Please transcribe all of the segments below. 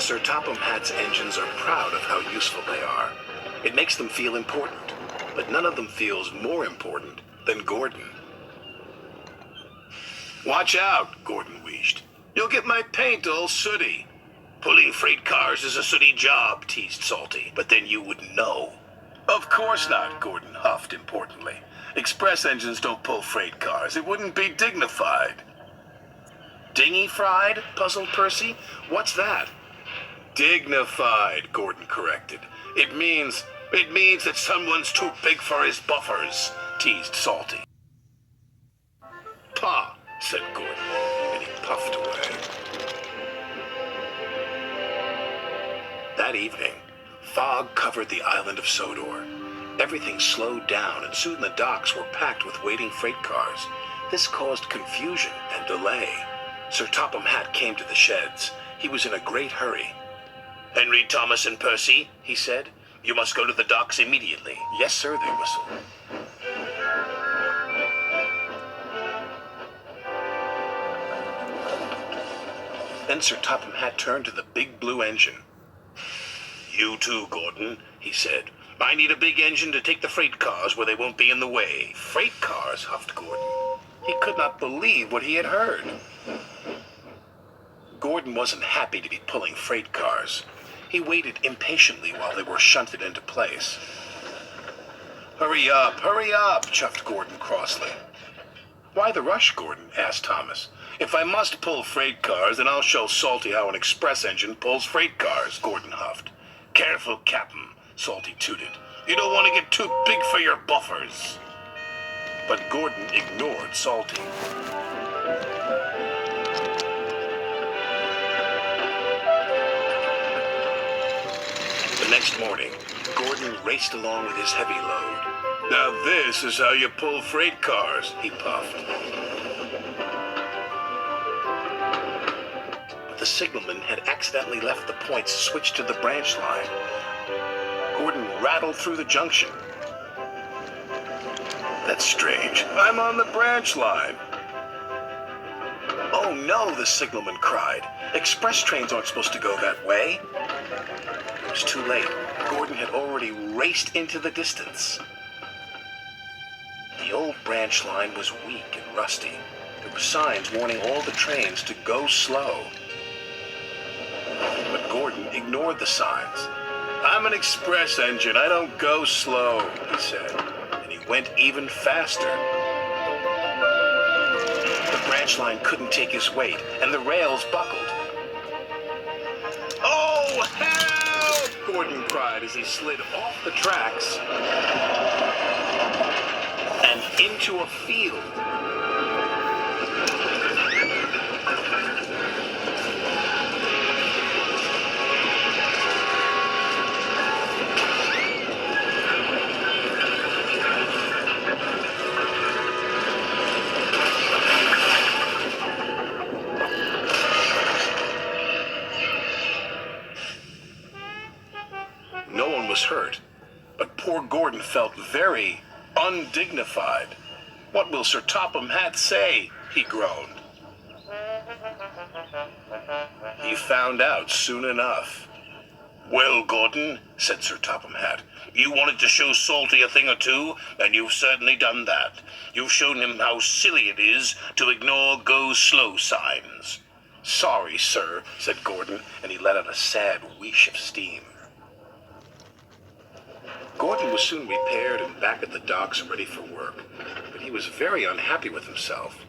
Sir Topham Hatt's engines are proud of how useful they are. It makes them feel important, but none of them feels more important than Gordon. "Watch out," Gordon wheezed. "You'll get my paint all sooty." "Pulling freight cars is a sooty job," teased Salty, "but then you wouldn't know." "Of course not," Gordon huffed importantly. "Express engines don't pull freight cars. It wouldn't be dignified." "Dinghy-fried?" puzzled Percy. "What's that?" "Dignified," Gordon corrected. It means that someone's too big for his buffers," teased Salty. "Pah," said Gordon, and he puffed away. That evening, fog covered the island of Sodor. Everything slowed down, and soon the docks were packed with waiting freight cars. This caused confusion and delay. Sir Topham Hatt came to the sheds. He was in a great hurry. "Henry, Thomas, and Percy," he said, "you must go to the docks immediately." "Yes, sir," they whistled. Then Sir Topham Hatt turned to the big blue engine. "You too, Gordon," he said. "I need a big engine to take the freight cars where they won't be in the way." "Freight cars?" huffed Gordon. He could not believe what he had heard. Gordon wasn't happy to be pulling freight cars. He waited impatiently while they were shunted into place. Hurry up, chuffed Gordon crossly. "Why the rush, Gordon?" asked Thomas. "If I must pull freight cars, then I'll show Salty how an express engine pulls freight cars," Gordon huffed. "Careful, Captain," Salty tooted. "You don't want to get too big for your buffers." But Gordon ignored Salty. The next morning, Gordon raced along with his heavy load. "Now this is how you pull freight cars," he puffed. But the signalman had accidentally left the points switched to the branch line. Gordon rattled through the junction. "That's strange. I'm on the branch line." "Oh no," the signalman cried. "Express trains aren't supposed to go that way." It was too late. Gordon had already raced into the distance. The old branch line was weak and rusty. There were signs warning all the trains to go slow. But Gordon ignored the signs. "I'm an express engine. I don't go slow," he said, and he went even faster. The branch line couldn't take his weight, and the rails buckled. "Oh, help!" Gordon cried as he slid off the tracks and into a field. No one was hurt, but poor Gordon felt very undignified. "What will Sir Topham Hatt say?" he groaned. He found out soon enough. "Well, Gordon," said Sir Topham Hatt, "you wanted to show Salty a thing or two, and you've certainly done that. You've shown him how silly it is to ignore go-slow signs." "Sorry, sir," said Gordon, and he let out a sad wheesh of steam. Gordon was soon repaired and back at the docks ready for work, but he was very unhappy with himself.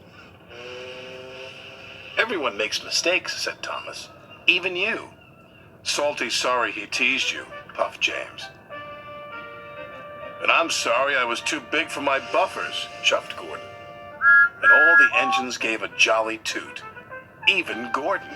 "Everyone makes mistakes," said Thomas. "Even you." "Salty's sorry he teased you," puffed James. "And I'm sorry I was too big for my buffers," chuffed Gordon. And all the engines gave a jolly toot. Even Gordon.